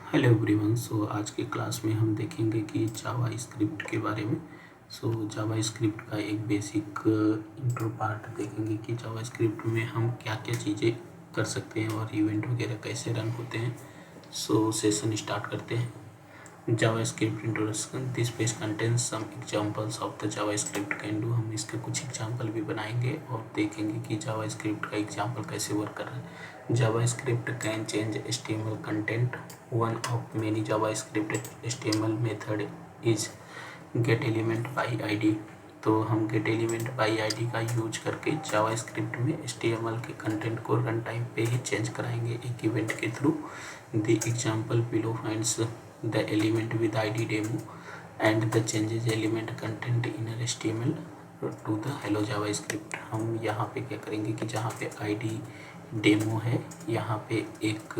Hello everyone. आज के class में हम देखेंगे कि जावा स्क्रिप्ट के बारे में। जावा स्क्रिप्ट का एक बेसिक इंट्रो पार्ट देखेंगे कि जावा स्क्रिप्ट में हम क्या क्या चीज़ें कर सकते हैं और इवेंट वगैरह कैसे रन होते हैं। सेशन स्टार्ट करते हैं। JavaScript introduction. This page contains some examples of the JavaScript can do. हम इसके कुछ एग्जांपल भी बनाएंगे और देखेंगे कि जावा स्क्रिप्ट का एग्जांपल कैसे वर्क कर रहा है। JavaScript can change HTML content. One of many JavaScript HTML method is get element by ID। तो हम गेट एलिमेंट बाई ID का यूज करके जावा स्क्रिप्ट में HTML के कंटेंट को रन टाइम पे ही चेंज कराएंगे एक इवेंट के through. The example below finds the element with ID demo and the changes element content in HTML to the hello JavaScript। हम यहाँ पे क्या करेंगे कि जहाँ पे ID डेमो है यहाँ पे एक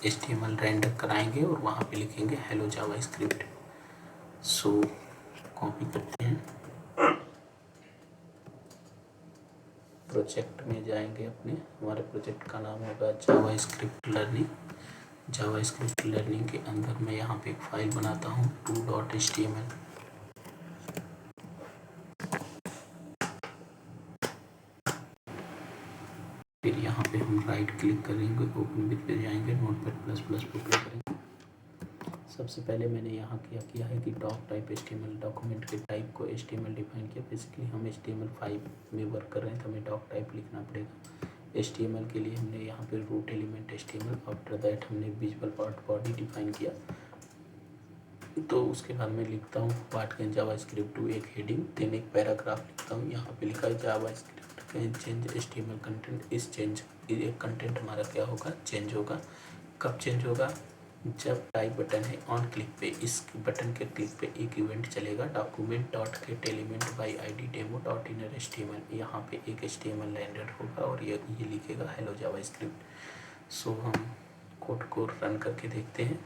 HTML रेंडर कराएंगे और वहाँ पे लिखेंगे hello JavaScript। कॉपी करते हैं, प्रोजेक्ट में जाएंगे अपने। हमारे प्रोजेक्ट का नाम होगा जावास्क्रिप्ट लर्निंग। जावास्क्रिप्ट लर्निंग के अंदर मैं यहाँ पे एक फाइल बनाता हूँ 2.html। फिर यहाँ पे हम राइट क्लिक करेंगे, ओपन विथ पे जाएंगे, नोटपैड++ पे क्लिक करेंगे। सबसे पहले मैंने यहाँ क्या किया है कि डॉक टाइप HTML, डॉक्यूमेंट के टाइप को HTML डिफाइन किया। बेसिकली हम HTML5 में वर्क कर रहे हैं तो हमें डॉक टाइप लिखना पड़ेगा। HTML के लिए हमने यहाँ पे root element HTML, after that हमने विजुअल पार्ट बॉडी डिफाइन किया। तो उसके बाद मैं लिखता हूँ पार्ट कैन जावास्क्रिप्ट टू एक हेडिंग, देन एक पैराग्राफ लिखता हूँ। यहाँ पे लिखा है JavaScript can change HTML content. इस चेंज ये कंटेंट हमारा क्या होगा, चेंज होगा। कब चेंज होगा, जब टाइप बटन है ऑन क्लिक पे, इस बटन के क्लिक पे एक इवेंट चलेगा document dot gate element by ID demo dot inner HTML। यहाँ पे एक HTML रेंडर होगा और ये लिखेगा हेलो जावास्क्रिप्ट। हम कोड को रन करके देखते हैं।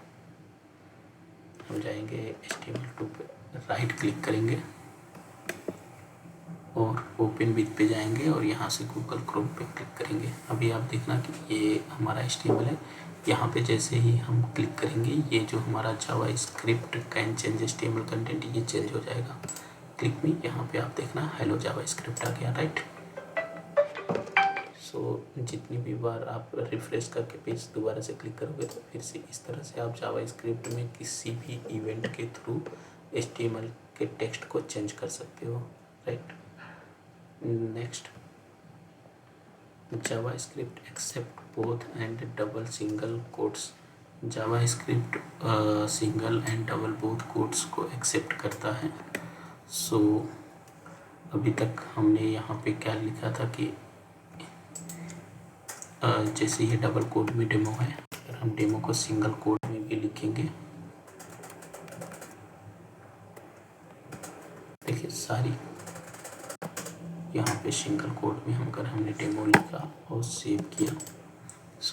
हम जाएंगे HTML2 पे, राइट क्लिक करेंगे और ओपन विथ पे जाएंगे और यहाँ से गूगल क्रोम पे क्लिक करेंगे। अभी आप देखना कि ये हमारा HTML है। यहाँ पे जैसे ही हम क्लिक करेंगे ये जो हमारा JavaScript can change HTML content ये चेंज हो जाएगा क्लिक में। यहाँ पे आप देखना हेलो जावास्क्रिप्ट आ गया, राइट। जितनी भी बार आप रिफ्रेश करके पेज दोबारा से क्लिक करोगे तो फिर से इस तरह से आप जावास्क्रिप्ट में किसी भी इवेंट के थ्रू HTML के टेक्स्ट को चेंज कर सकते हो, right. Next, JavaScript accept both and double single quotes. JavaScript single and double both quotes को एक्सेप्ट करता है। अभी तक हमने यहाँ पे क्या लिखा था कि जैसे ये डबल कोट में डेमो है, अगर हम डेमो को सिंगल कोट में भी लिखेंगे, देखिए सारी यहाँ पे सिंगल कोट में हम अगर हमने डेमो लिखा और सेव किया,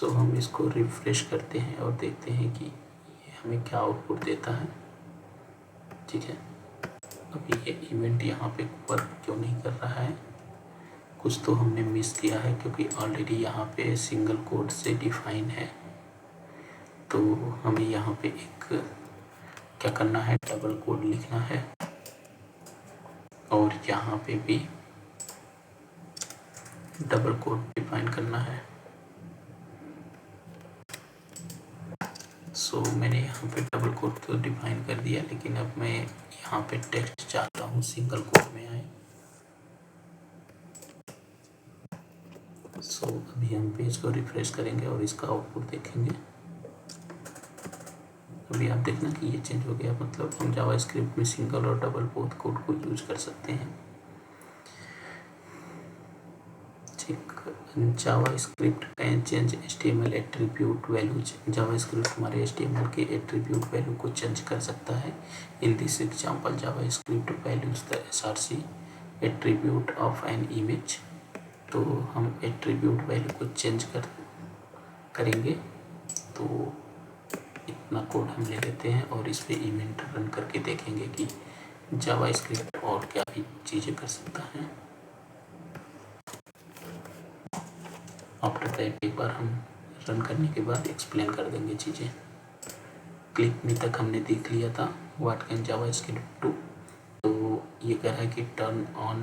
हम इसको रिफ्रेश करते हैं और देखते हैं कि ये हमें क्या आउटपुट देता है, ठीक है। अभी ये इवेंट यहाँ पे वर्क क्यों नहीं कर रहा है, कुछ तो हमने मिस किया है क्योंकि ऑलरेडी यहाँ पे सिंगल कोड से डिफाइन है। तो हमें यहाँ पे एक क्या करना है, डबल कोड लिखना है और यहाँ पे भी डबल कोड डिफाइन करना है। मैंने यहाँ पे डबल कोड तो डिफाइन कर दिया, लेकिन अब मैं यहाँ पे टेक्स्ट चाहता हूँ सिंगल कोड में आए। अभी हम पेज को रिफ्रेश करेंगे और इसका आउटपुट देखेंगे। अभी आप देखना कि ये चेंज हो गया, मतलब हम जावास्क्रिप्ट में सिंगल और डबल बोथ कोड को यूज कर सकते हैं, ठीक। JavaScript can change HTML attribute values. JavaScript हमारे HTML के एट्रीब्यूट वैल्यू को चेंज कर सकता है। In this example JavaScript values the SRC attribute of an image. तो हम एट्रीब्यूट वैल्यू को चेंज करेंगे। तो इतना कोड हम ले लेते हैं और इस पे इवेंट रन करके देखेंगे कि जावास्क्रिप्ट और क्या भी चीज़ें कर सकता है। आफ्टर दैट एक बार हम रन करने के बाद एक्सप्लेन कर देंगे चीज़ें। क्लिक में तक हमने देख लिया था व्हाट कैन जावास्क्रिप्ट डू। तो ये कह रहा है कि टर्न ऑन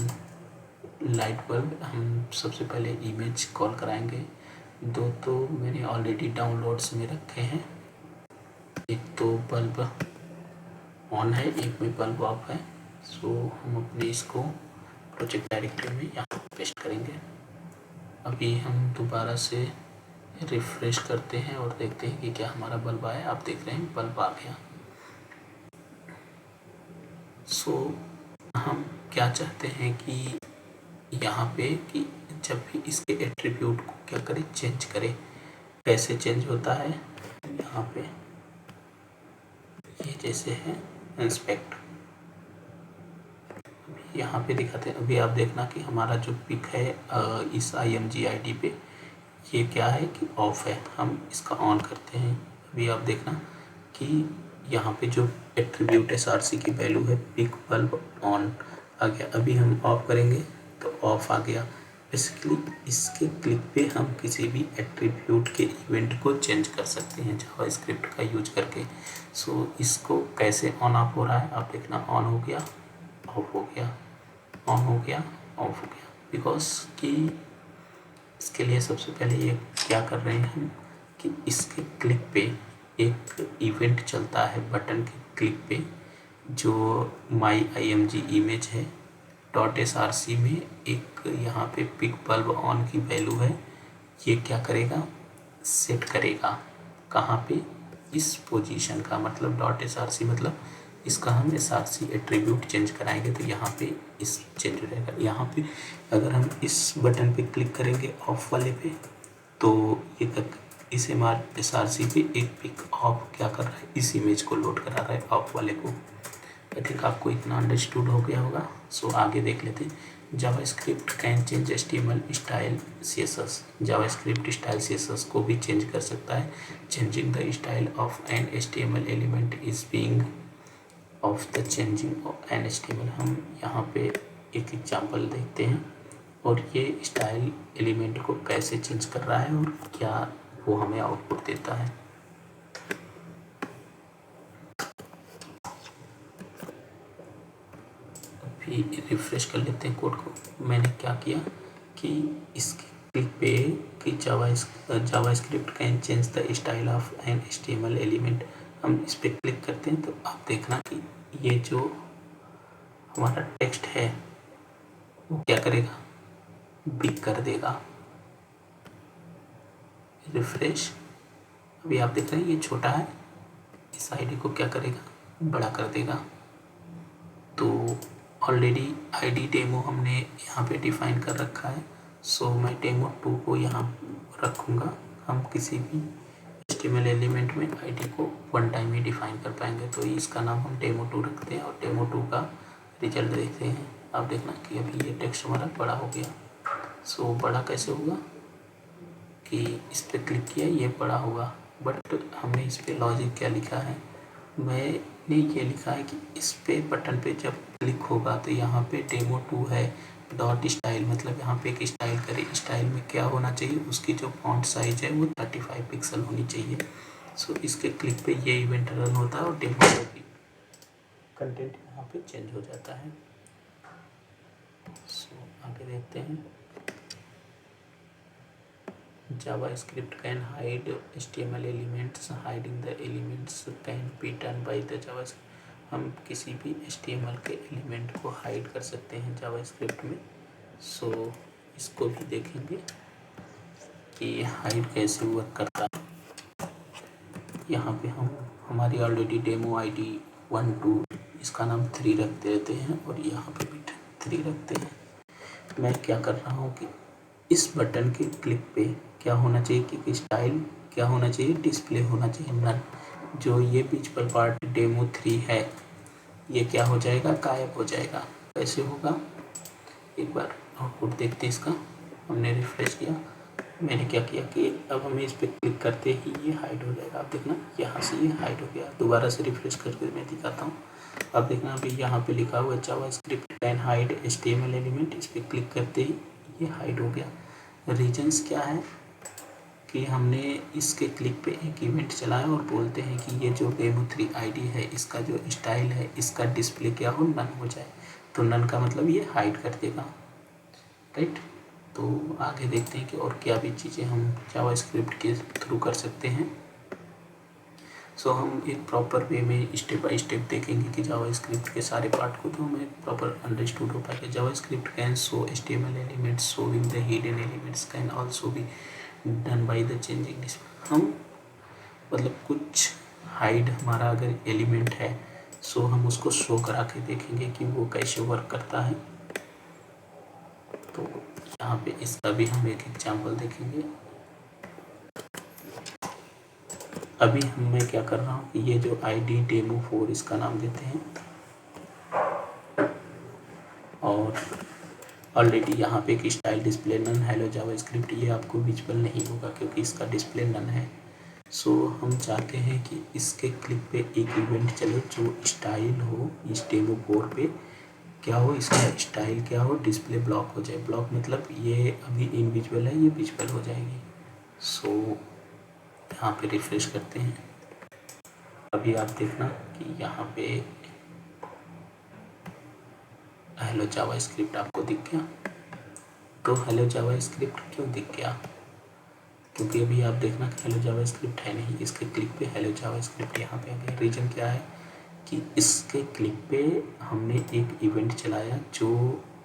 लाइट बल्ब। हम सबसे पहले इमेज कॉल कराएंगे। दो तो मैंने ऑलरेडी डाउनलोड्स में रखे हैं, एक तो बल्ब ऑन है, एक में बल्ब ऑफ है। सो हम अपने इसको प्रोजेक्ट डायरेक्टरी में यहाँ पेस्ट करेंगे। अभी हम दोबारा से रिफ्रेश करते हैं और देखते हैं कि क्या हमारा बल्ब आया। आप देख रहे हैं बल्ब आ गया। सो हम क्या चाहते हैं कि यहाँ पे कि जब भी इसके एट्रीब्यूट को क्या करें, चेंज करें। कैसे चेंज होता है, यहाँ पे ये जैसे है इंस्पेक्ट, यहाँ पे दिखाते हैं। अभी आप देखना कि हमारा जो पिक है इस IMG ID पे ये क्या है कि ऑफ है। हम इसका ऑन करते हैं। अभी आप देखना कि यहाँ पे जो एट्रीब्यूट SRC की वैल्यू है पिक बल्ब ऑन आ गया। अभी हम ऑफ करेंगे तो ऑफ आ गया। बेसिकली इसके क्लिक पे हम किसी भी एट्रीब्यूट के इवेंट को चेंज कर सकते हैं जावास्क्रिप्ट का यूज करके। सो इसको कैसे ऑन ऑफ हो रहा है आप देखना। ऑन हो गया, ऑफ हो गया, ऑन हो गया, ऑफ हो गया। बिकॉज कि इसके लिए सबसे पहले ये क्या कर रहे हैं हम कि इसके क्लिक पे एक इवेंट चलता है बटन के क्लिक पे, जो माई IMG इमेज है .src में एक यहाँ पे पिक बल्ब ऑन की वैल्यू है। ये क्या करेगा, सेट करेगा कहाँ पे, इस पोजीशन का मतलब .src मतलब इसका हम SRC एट्रीब्यूट चेंज कराएंगे तो यहाँ पे इस चेंज हो जाएगा। यहाँ पे अगर हम इस बटन पे क्लिक करेंगे ऑफ वाले पे तो ये तक इस SRC पे एक पिक ऑफ क्या कर रहा है, इस इमेज को लोड करा रहा है ऑफ वाले को। आई थिंक आपको इतना अंडरस्टूड हो गया होगा। सो आगे देख लेते हैं। JavaScript can change HTML style CSS। JavaScript style CSS को भी चेंज कर सकता है। Changing the style of an HTML element is being of the changing of an HTML। हम यहाँ पे एक एग्जांपल देखते हैं और ये स्टाइल एलिमेंट को कैसे चेंज कर रहा है और क्या वो हमें आउटपुट देता है। अभी रिफ्रेश कर लेते हैं कोड को। मैंने क्या किया कि इसके क्लिक पे कि JavaScript can change the style of an HTML element, हम इस पर क्लिक करते हैं तो आप देखना कि ये जो हमारा टेक्स्ट है वो क्या करेगा, बिग कर देगा। रिफ्रेश, अभी आप देख रहे हैं ये छोटा है, इस आईडी को क्या करेगा, बड़ा कर देगा। तो ऑलरेडी ID डेमो हमने यहाँ पे डिफाइन कर रखा है। सो मैं डेमो 2 को यहाँ रखूँगा। हम किसी भी HTML एलिमेंट में ID को वन टाइम ही डिफाइन कर पाएंगे, तो इसका नाम हम डेमो 2 रखते हैं और डेमो 2 का रिजल्ट देखते हैं। आप देखना कि अभी ये टेक्स्ट हमारा बड़ा हो गया। सो बड़ा कैसे होगा कि इस पर क्लिक किया ये बड़ा होगा, बट हमने इस पर लॉजिक क्या लिखा है, मैंने ये लिखा है कि इस पे बटन पे जब क्लिक होगा तो यहाँ पे डेमो 2 है डॉट स्टाइल, मतलब यहाँ पे एक स्टाइल करे। स्टाइल में क्या होना चाहिए, उसकी जो फॉन्ट साइज है वो 35 पिक्सल होनी चाहिए। सो इसके क्लिक पे ये इवेंट रन होता है और डेमो पे भी कंटेंट यहाँ पे चेंज हो जाता है। सो आगे देखते हैं। JavaScript can hide HTML elements. Hiding the elements can be done by the JavaScript। हम किसी भी HTML के एलिमेंट को हाइड कर सकते हैं जावास्क्रिप्ट में। सो इसको भी देखेंगे कि हाइड कैसे वर्क करता है। यहाँ पे हम हमारी ऑलरेडी डेमो ID 1 2 इसका नाम 3 रख देते हैं और यहाँ पे भी 3 रखते हैं। मैं क्या कर रहा हूँ कि इस बटन के क्लिक पे क्या होना चाहिए कि स्टाइल क्या होना चाहिए, डिस्प्ले होना चाहिए नन। जो ये विजुअल पार्ट डेमो 3 है ये क्या हो जाएगा, गायब हो जाएगा। कैसे होगा, एक बार आउटपुट देखते हैं इसका। हमने रिफ्रेश किया, मैंने क्या किया कि अब हमें इस पर क्लिक करते ही ये हाइड हो जाएगा। आप देखना यहाँ से ये हाइड हो गया। दोबारा से रिफ्रेश करके मैं दिखाता हूँ। अब देखना अभी यहाँ पे लिखा हुआ JavaScript can hide HTML element, इस पर क्लिक करते ही ये हाइड हो गया। रीजन्स क्या है कि हमने इसके क्लिक पे एक इवेंट चलाया और बोलते हैं कि ये जो Demo3 आईडी है इसका जो स्टाइल है इसका डिस्प्ले क्या हो, नन हो जाए। तो नन का मतलब ये हाइड कर देगा, राइट। तो आगे देखते हैं कि और क्या भी चीज़ें हम जावास्क्रिप्ट के थ्रू कर सकते हैं। सो हम एक प्रॉपर वे में स्टेप बाय स्टेप देखेंगे कि जावास्क्रिप्ट के सारे पार्ट को तो हमें प्रॉपर अंडरस्टूड हो पाएगा। JavaScript can show HTML elements, showing the hidden elements can also be done by the changing display. हम मतलब कुछ हाइड हमारा अगर एलिमेंट है सो हम उसको शो करा के देखेंगे कि वो कैसे वर्क करता है। तो यहाँ पे इसका भी हम एक एग्जांपल देखेंगे। अभी मैं क्या कर रहा हूँ कि ये जो ID Demo4 इसका नाम देते हैं और ऑलरेडी यहाँ पे एक style display none hello JavaScript, ये आपको विजिबल नहीं होगा क्योंकि इसका डिस्प्ले नन है। सो हम चाहते हैं कि इसके क्लिक पे एक इवेंट चले जो स्टाइल हो, इस Demo4 पे क्या हो, इसका स्टाइल क्या हो, डिस्प्ले ब्लॉक हो जाए। ब्लॉक मतलब ये अभी इनविजिबल है, ये विजिबल हो जाएगी। सो यहाँ पे रिफ्रेश करते हैं। अभी आप देखना कि यहाँ पे हेलो जावास्क्रिप्ट आपको दिख गया। तो हेलो जावास्क्रिप्ट क्यों दिख गया, क्योंकि अभी आप देखना कि हेलो जावास्क्रिप्ट है नहीं, इसके क्लिक पे हेलो जावास्क्रिप्ट यहाँ पे आ गया। रीज़न क्या है कि इसके क्लिक पे हमने एक इवेंट चलाया जो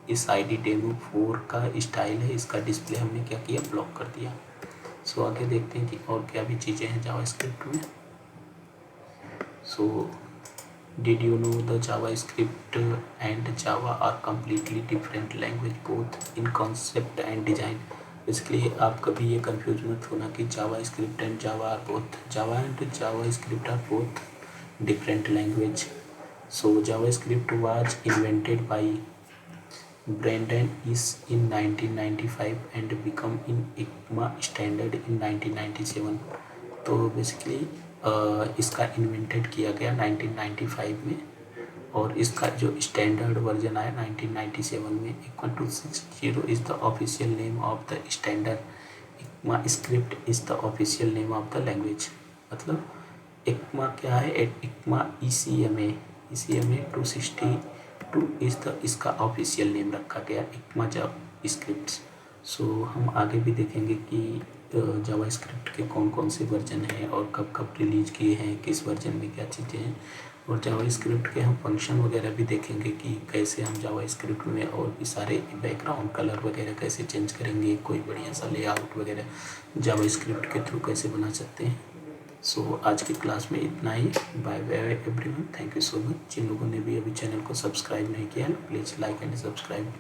इस ID Demo4 का स्टाइल है, इसका डिस्प्ले हमने क्या किया, ब्लॉक कर दिया। सो आगे देखते हैं कि और क्या भी चीज़ें हैं जावास्क्रिप्ट में। So did you know the JavaScript and Java are completely different language both in concept and design. इसलिए आप कभी ये कंफ्यूज मत होना कि JavaScript and Java are both, Java and JavaScript are both different language. So JavaScript was invented by Brendan is in 1995 and become in ECMA standard in 1997. तो basically इसका invented किया गया 1995 में और इसका जो स्टैंडर्ड वर्जन आया 1997 में। ECMA 260 is the official name of the standard. ECMAScript is the official name of the language. मतलब ECMA क्या है, ECMA ECMA 262 इज़ द इसका ऑफिशियल नेम रखा गया ECMA जावास्क्रिप्ट। सो हम आगे भी देखेंगे कि जावास्क्रिप्ट के कौन कौन से वर्जन हैं और कब कब रिलीज किए हैं, किस वर्जन में क्या चीज़ें हैं, और जावास्क्रिप्ट के हम फंक्शन वगैरह भी देखेंगे कि कैसे हम जावास्क्रिप्ट में और भी सारे बैकग्राउंड कलर वगैरह कैसे चेंज करेंगे, कोई बढ़िया सा लेआउट वगैरह जावास्क्रिप्ट के थ्रू कैसे बना सकते हैं। सो आज की क्लास में इतना ही। Bye bye everyone, thank you so much. जिन लोगों ने भी अभी चैनल को सब्सक्राइब नहीं किया है प्लीज़ लाइक एंड सब्सक्राइब।